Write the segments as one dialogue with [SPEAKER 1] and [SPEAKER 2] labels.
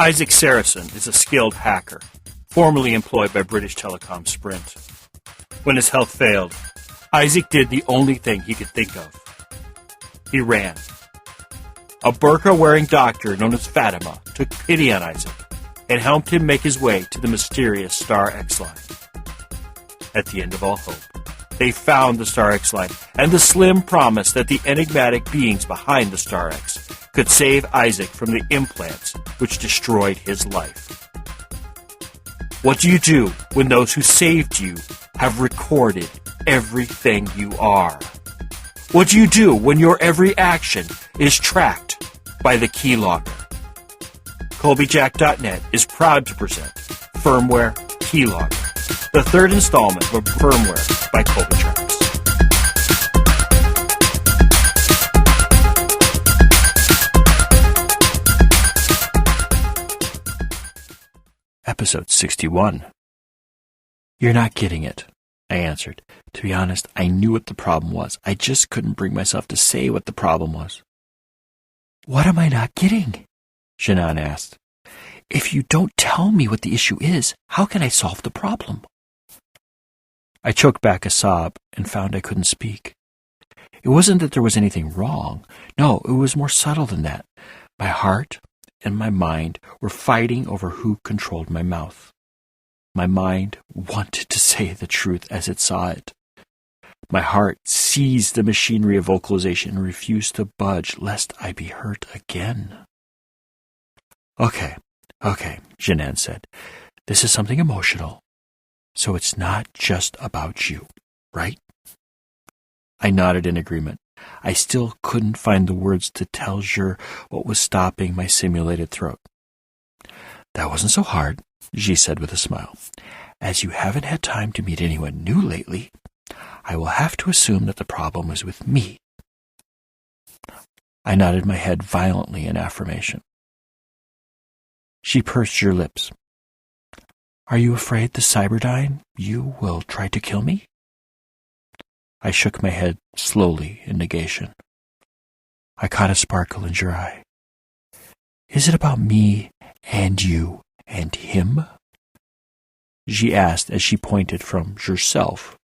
[SPEAKER 1] Isaac Sarason is a skilled hacker, formerly employed by British Telecom-Sprint. When his health failed, Isaac did the only thing he could think of. He ran. A burqa-wearing doctor known as Fatima took pity on Isaac and helped him make his way to the mysterious Star X line. At the end of all hope, they found the Star X line and the slim promise that the enigmatic beings behind the Star X could save Isaac from the implants which destroyed his life. What do you do when those who saved you have recorded everything you are? What do you do when your every action is tracked by the Keylogger? Colbyjack.net is proud to present Firmware Keylogger, the third installment of Firmware by Colbytrax. Episode 61. You're not getting it, I answered. To be honest, I knew what the problem was. I just couldn't bring myself to say what the problem was. What am I not getting? Shannon asked. If you don't tell me what the issue is, how can I solve the problem? I choked back a sob and found I couldn't speak. It wasn't that there was anything wrong. No, it was more subtle than that. My heart and my mind were fighting over who controlled my mouth. My mind wanted to say the truth as it saw it. My heart seized the machinery of vocalization and refused to budge lest I be hurt again. Okay, Shannon said. This is something emotional, so it's not just about you, right? I nodded in agreement. I still couldn't find the words to tell Jur what was stopping my simulated throat. That wasn't so hard, she said with a smile. As you haven't had time to meet anyone new lately, I will have to assume that the problem is with me. I nodded my head violently in affirmation. She pursed her lips. Are you afraid the Cyberdyne you will try to kill me? I shook my head slowly in negation. I caught a sparkle in your eye. Is it about me and you and him? She asked as she pointed from yourself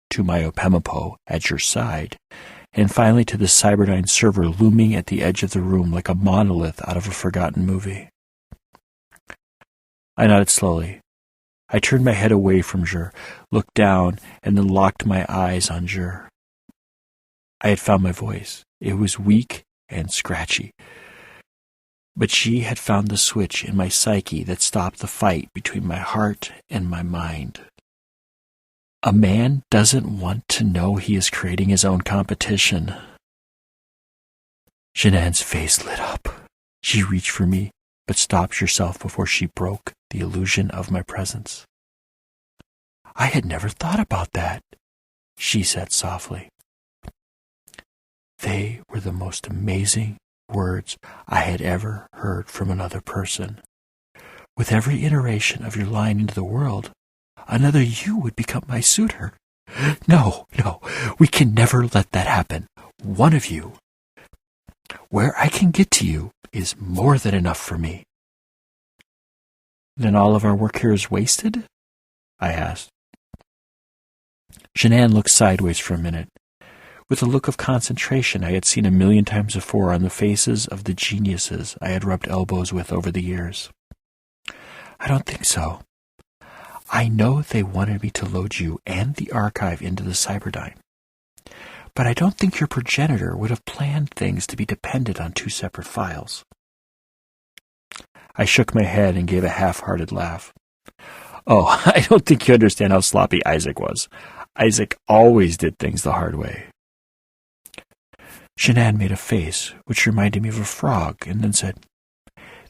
[SPEAKER 1] to my Opemapo at your side, and finally to the Cyberdyne server looming at the edge of the room like a monolith out of a forgotten movie. I nodded slowly. I turned my head away from Jur, looked down, and then locked my eyes on Jur. I had found my voice. It was weak and scratchy. But she had found the switch in my psyche that stopped the fight between my heart and my mind. A man doesn't want to know he is creating his own competition. Shannon's face lit up. She reached for me, but stopped herself before she broke the illusion of my presence. I had never thought about that, she said softly. They were the most amazing words I had ever heard from another person. With every iteration of your line into the world, another you would become my suitor. No, we can never let that happen. One of you. Where I can get to you is more than enough for me. Then all of our work here is wasted? I asked. Shannon looked sideways for a minute, with a look of concentration I had seen a million times before on the faces of the geniuses I had rubbed elbows with over the years. I don't think so. I know they wanted me to load you and the archive into the Cyberdyne, but I don't think your progenitor would have planned things to be dependent on two separate files. I shook my head and gave a half-hearted laugh. Oh, I don't think you understand how sloppy Isaac was. Isaac always did things the hard way. Shannon made a face which reminded me of a frog and then said,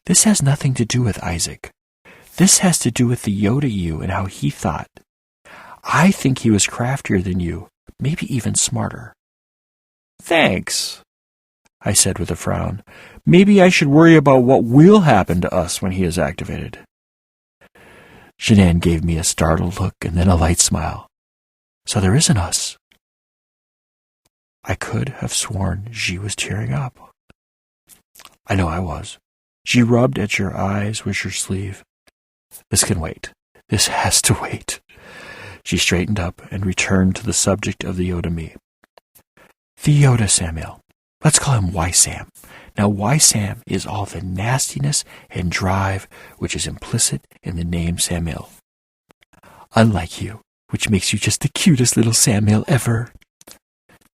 [SPEAKER 1] This has nothing to do with Isaac. This has to do with the Yoda you and how he thought. I think he was craftier than you, maybe even smarter. Thanks, I said with a frown. Maybe I should worry about what will happen to us when he is activated. Shannon gave me a startled look and then a light smile. So there isn't us. I could have sworn she was tearing up. I know I was. She rubbed at your eyes with her sleeve. This can wait. This has to wait. She straightened up and returned to the subject of the Yoda me. The Yoda Samuel. Let's call him Y-Sam. Now, Y-Sam is all the nastiness and drive which is implicit in the name Samuel. Unlike you, which makes you just the cutest little Samuel ever.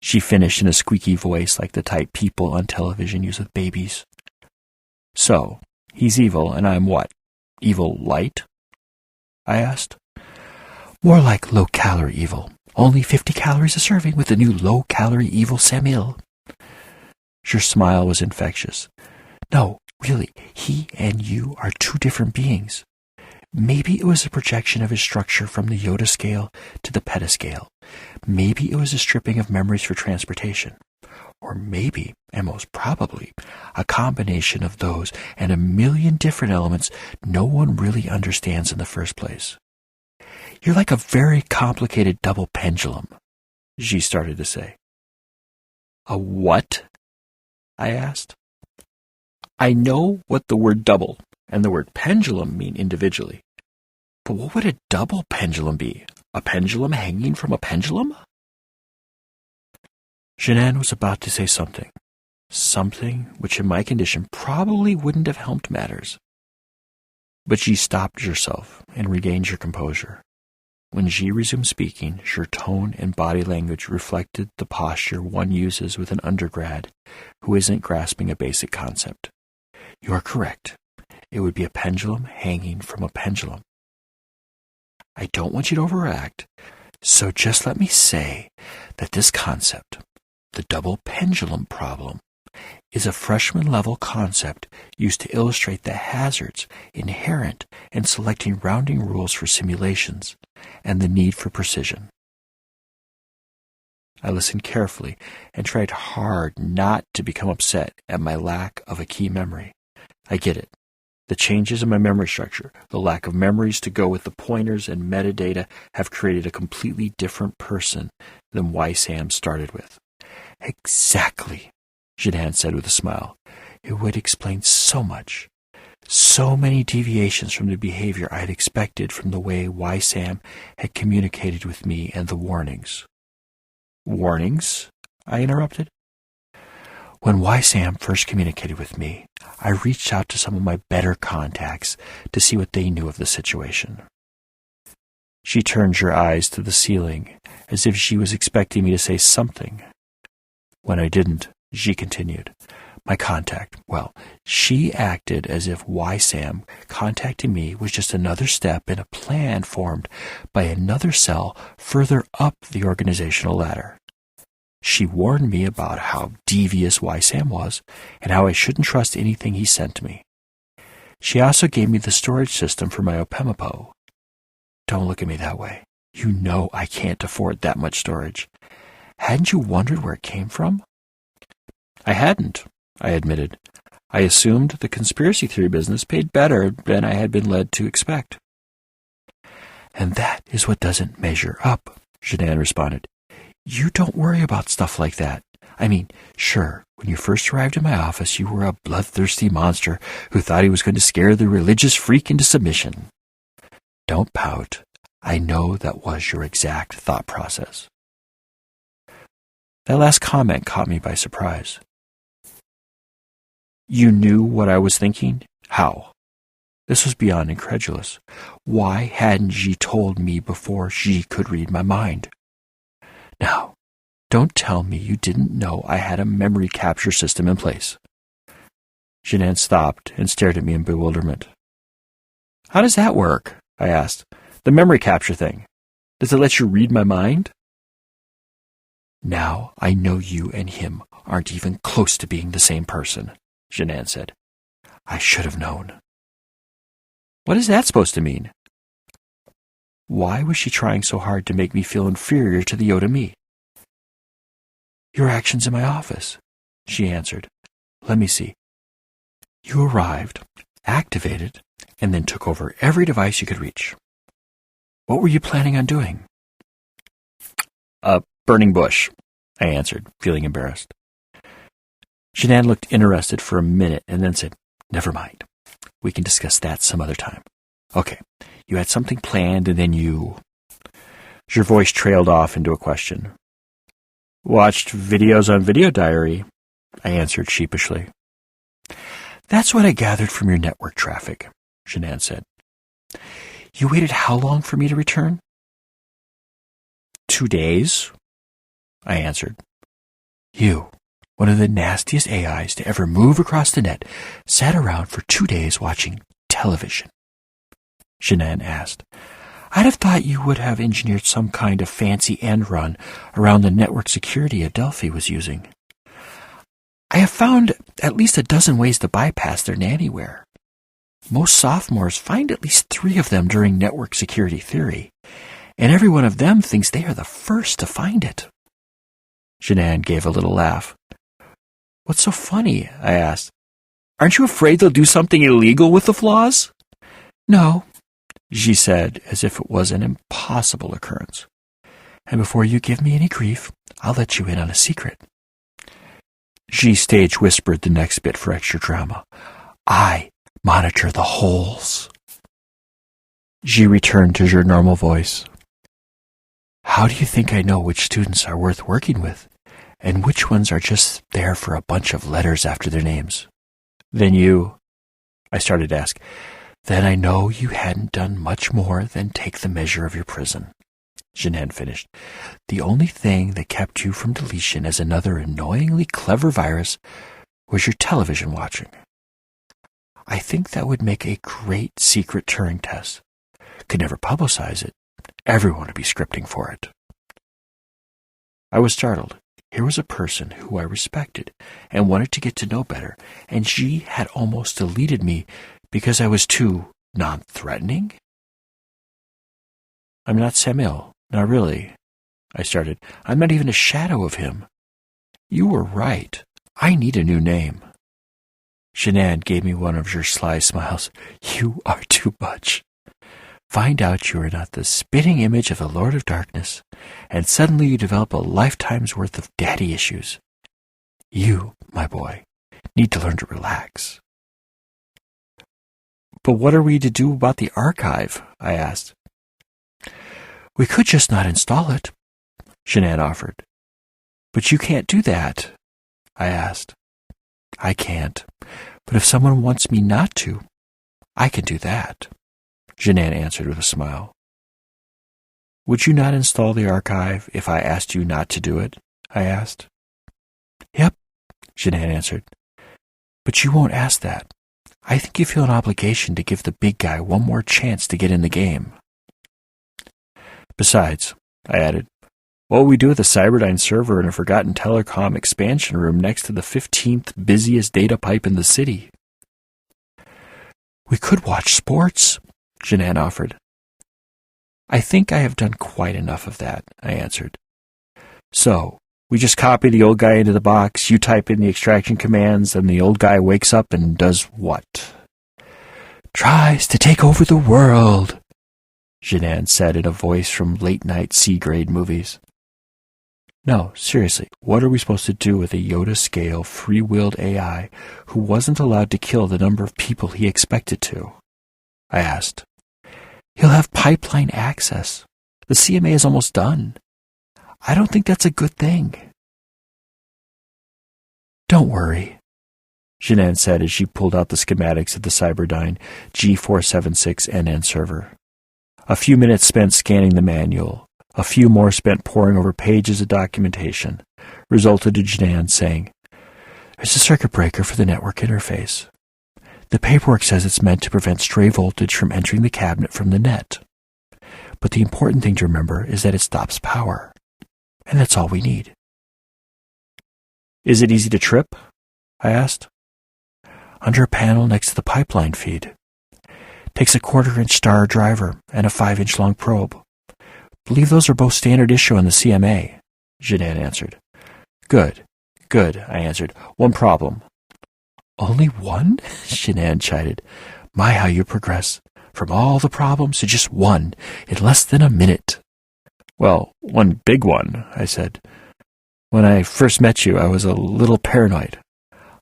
[SPEAKER 1] She finished in a squeaky voice like the type people on television use with babies. So, he's evil and I'm what? Evil light? I asked. More like low-calorie evil. Only 50 calories a serving with the new low-calorie evil Samuel. Her smile was infectious. No, really, he and you are two different beings. Maybe it was a projection of his structure from the Yoda scale to the petascale. Maybe it was a stripping of memories for transportation. Or maybe, and most probably, a combination of those and a million different elements no one really understands in the first place. You're like a very complicated double pendulum, she started to say. A what? I asked. I know what the word double and the word pendulum mean individually. But what would a double pendulum be? A pendulum hanging from a pendulum? Jeanne was about to say something which in my condition probably wouldn't have helped matters. But she stopped herself and regained her composure. When she resumed speaking, her tone and body language reflected the posture one uses with an undergrad who isn't grasping a basic concept. You are correct. It would be a pendulum hanging from a pendulum. I don't want you to overact, so just let me say that this concept, the double pendulum problem, is a freshman-level concept used to illustrate the hazards inherent in selecting rounding rules for simulations and the need for precision. I listened carefully and tried hard not to become upset at my lack of a key memory. I get it. The changes in my memory structure, the lack of memories to go with the pointers and metadata have created a completely different person than Y-Sam started with. Exactly, Jeanne said with a smile. It would explain so much. So many deviations from the behavior I had expected from the way Y-Sam had communicated with me and the warnings. Warnings? I interrupted. When Y-Sam first communicated with me, I reached out to some of my better contacts to see what they knew of the situation. She turned her eyes to the ceiling as if she was expecting me to say something. When I didn't, she continued. My contact, well, she acted as if Y-Sam contacting me was just another step in a plan formed by another cell further up the organizational ladder. She warned me about how devious Y-Sam was and how I shouldn't trust anything he sent me. She also gave me the storage system for my Opemapo. Don't look at me that way. You know I can't afford that much storage. Hadn't you wondered where it came from? I hadn't, I admitted. I assumed the conspiracy theory business paid better than I had been led to expect. And that is what doesn't measure up, Jeanne responded. You don't worry about stuff like that. I mean, sure, when you first arrived in my office, you were a bloodthirsty monster who thought he was going to scare the religious freak into submission. Don't pout. I know that was your exact thought process. That last comment caught me by surprise. You knew what I was thinking? How? This was beyond incredulous. Why hadn't she told me before she could read my mind? Now, don't tell me you didn't know I had a memory capture system in place. Jeanne stopped and stared at me in bewilderment. How does that work? I asked. The memory capture thing. Does it let you read my mind? Now I know you and him aren't even close to being the same person, Jeanne said. I should have known. What is that supposed to mean? Why was she trying so hard to make me feel inferior to the Yoda me? Your actions in my office, she answered. Let me see. You arrived, activated, and then took over every device you could reach. What were you planning on doing? A burning bush, I answered, feeling embarrassed. Jeanne looked interested for a minute and then said, Never mind. We can discuss that some other time. Okay, you had something planned and then you... Your voice trailed off into a question. Watched videos on Video Diary, I answered sheepishly. That's what I gathered from your network traffic, Shanann said. You waited how long for me to return? 2 days, I answered. You, one of the nastiest AIs to ever move across the net, sat around for 2 days watching television, Shanann asked. I'd have thought you would have engineered some kind of fancy end run around the network security Adelphi was using. I have found at least a dozen ways to bypass their nannyware. Most sophomores find at least 3 of them during network security theory, and every one of them thinks they are the first to find it. Shanann gave a little laugh. What's so funny? I asked. Aren't you afraid they'll do something illegal with the flaws? No, she said, as if it was an impossible occurrence. And before you give me any grief, I'll let you in on a secret. She stage whispered the next bit for extra drama. I monitor the holes. She returned to her normal voice. How do you think I know which students are worth working with, and which ones are just there for a bunch of letters after their names? Then you... I started to ask. Then I know you hadn't done much more than take the measure of your prison, Shanann finished. The only thing that kept you from deletion as another annoyingly clever virus was your television watching. I think that would make a great secret Turing test. Could never publicize it. Everyone would be scripting for it. I was startled. Here was a person who I respected and wanted to get to know better, and she had almost deleted me because I was too non-threatening? I'm not Samuel, not really, I started. I'm not even a shadow of him. You were right. I need a new name. Shanann gave me one of her sly smiles. You are too much. Find out you are not the spitting image of the Lord of Darkness, and suddenly you develop a lifetime's worth of daddy issues. You, my boy, need to learn to relax. But what are we to do about the archive? I asked. We could just not install it, Shanann offered. But you can't do that, I asked. I can't, but if someone wants me not to, I can do that, Shanann answered with a smile. Would you not install the archive if I asked you not to do it? I asked. Yep, Shanann answered. But you won't ask that. I think you feel an obligation to give the big guy one more chance to get in the game. Besides, I added, what will we do with a Cyberdyne server in a forgotten telecom expansion room next to the 15th busiest data pipe in the city? We could watch sports, Shanann offered. I think I have done quite enough of that, I answered. So, we just copy the old guy into the box, you type in the extraction commands, and the old guy wakes up and does what? Tries to take over the world, Shanann said in a voice from late-night C-grade movies. No, seriously, what are we supposed to do with a Yoda-scale, free-willed AI who wasn't allowed to kill the number of people he expected to? I asked. He'll have pipeline access. The CMA is almost done. I don't think that's a good thing. Don't worry, Shanann said as she pulled out the schematics of the Cyberdyne G476NN server. A few minutes spent scanning the manual, a few more spent poring over pages of documentation, resulted in Shanann saying, There's a circuit breaker for the network interface. The paperwork says it's meant to prevent stray voltage from entering the cabinet from the net. But the important thing to remember is that it stops power. And that's all we need. Is it easy to trip? I asked. Under a panel next to the pipeline feed. Takes a 1/4-inch star driver and a 5-inch long probe. Believe those are both standard issue on the CMA, Shanann answered. Good, I answered. One problem. Only one? Shanann chided. My, how you progress. From all the problems to just one in less than a minute. Well, one big one, I said. When I first met you, I was a little paranoid.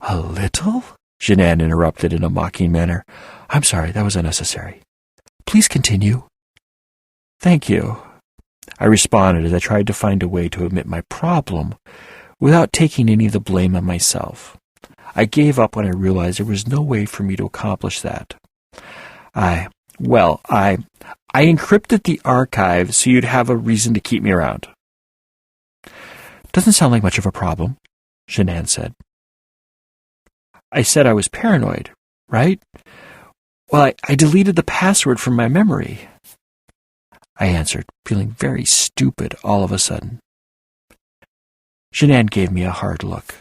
[SPEAKER 1] A little? Jeanne interrupted in a mocking manner. I'm sorry, that was unnecessary. Please continue. Thank you, I responded as I tried to find a way to admit my problem without taking any of the blame on myself. I gave up when I realized there was no way for me to accomplish that. I encrypted the archive so you'd have a reason to keep me around. Doesn't sound like much of a problem, Jeanne said. I said I was paranoid, right? Well, I deleted the password from my memory, I answered, feeling very stupid all of a sudden. Jeanne gave me a hard look.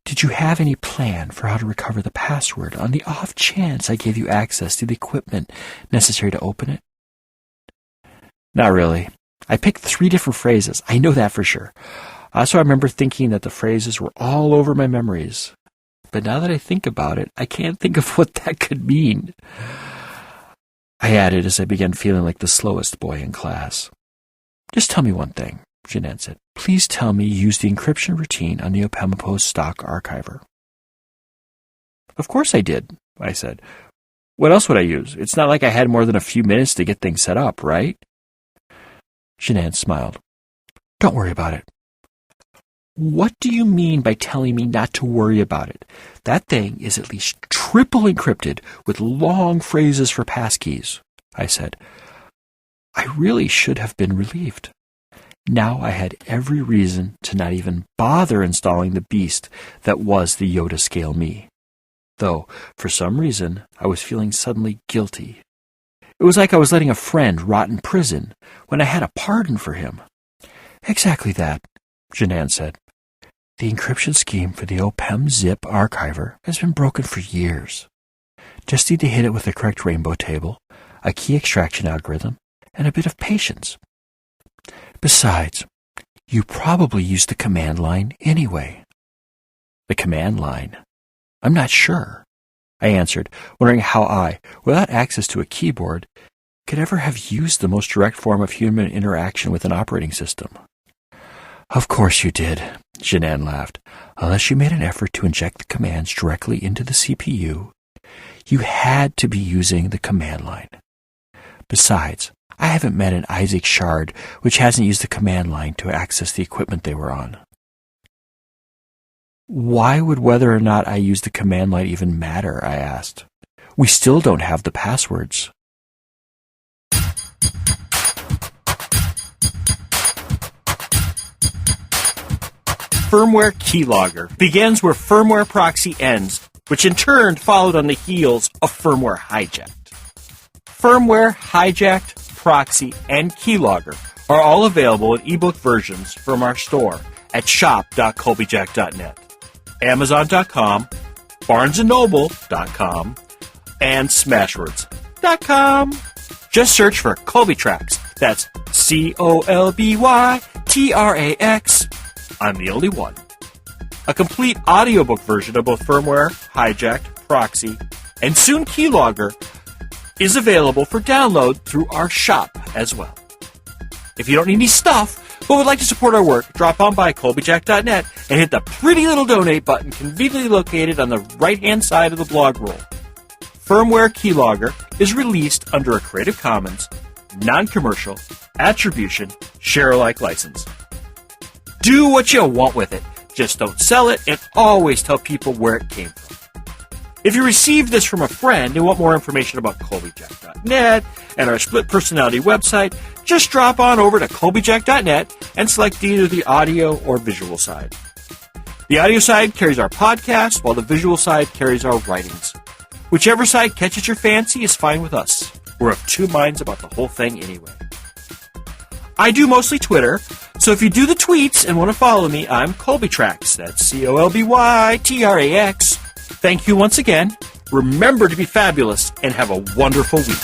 [SPEAKER 1] Did you have any plan for how to recover the password on the off chance I gave you access to the equipment necessary to open it? Not really. I picked 3 different phrases. I know that for sure. So I remember thinking that the phrases were all over my memories. But now that I think about it, I can't think of what that could mean. I added as I began feeling like the slowest boy in class. Just tell me one thing, Jeanne said. Please tell me you used the encryption routine on the Opemapo's stock archiver. Of course I did, I said. What else would I use? It's not like I had more than a few minutes to get things set up, right? Jeanne smiled. Don't worry about it. What do you mean by telling me not to worry about it? That thing is at least triple encrypted with long phrases for passkeys, I said. I really should have been relieved. Now I had every reason to not even bother installing the beast that was the Yoda scale me. Though, for some reason, I was feeling suddenly guilty. It was like I was letting a friend rot in prison when I had a pardon for him. Exactly that, Jeanne said. The encryption scheme for the OPEM zip archiver has been broken for years. Just need to hit it with the correct rainbow table, a key extraction algorithm, and a bit of patience. Besides, you probably used the command line anyway. The command line? I'm not sure, I answered, wondering how I, without access to a keyboard, could ever have used the most direct form of human interaction with an operating system. Of course you did, Jeanne laughed. Unless you made an effort to inject the commands directly into the CPU, you had to be using the command line. Besides, I haven't met an Isaac Shard which hasn't used the command line to access the equipment they were on. Why would whether or not I use the command line even matter, I asked. We still don't have the passwords.
[SPEAKER 2] Firmware Keylogger begins where Firmware Proxy ends, which in turn followed on the heels of Firmware Hijacked. Firmware Hijacked, Proxy, and Keylogger are all available in ebook versions from our store at shop.Colbyjack.net, Amazon.com, BarnesandNoble.com, and Smashwords.com. Just search for Colbytrax. That's Colbytrax. I'm the only one. A complete audiobook version of both Firmware, Hijacked, Proxy, and soon Keylogger is available for download through our shop as well. If you don't need any stuff, but would like to support our work, drop on by Colbyjack.net and hit the pretty little donate button conveniently located on the right-hand side of the blog roll. Firmware Keylogger is released under a Creative Commons, non-commercial, attribution, share-alike license. Do what you want with it. Just don't sell it, and always tell people where it came from. If you received this from a friend and want more information about Colbyjack.net and our split personality website, just drop on over to Colbyjack.net and select either the audio or visual side. The audio side carries our podcast, while the visual side carries our writings. Whichever side catches your fancy is fine with us. We're of two minds about the whole thing anyway. I do mostly Twitter, so if you do the tweets and want to follow me, I'm Colbytrax. That's Colbytrax. Thank you once again. Remember to be fabulous and have a wonderful week.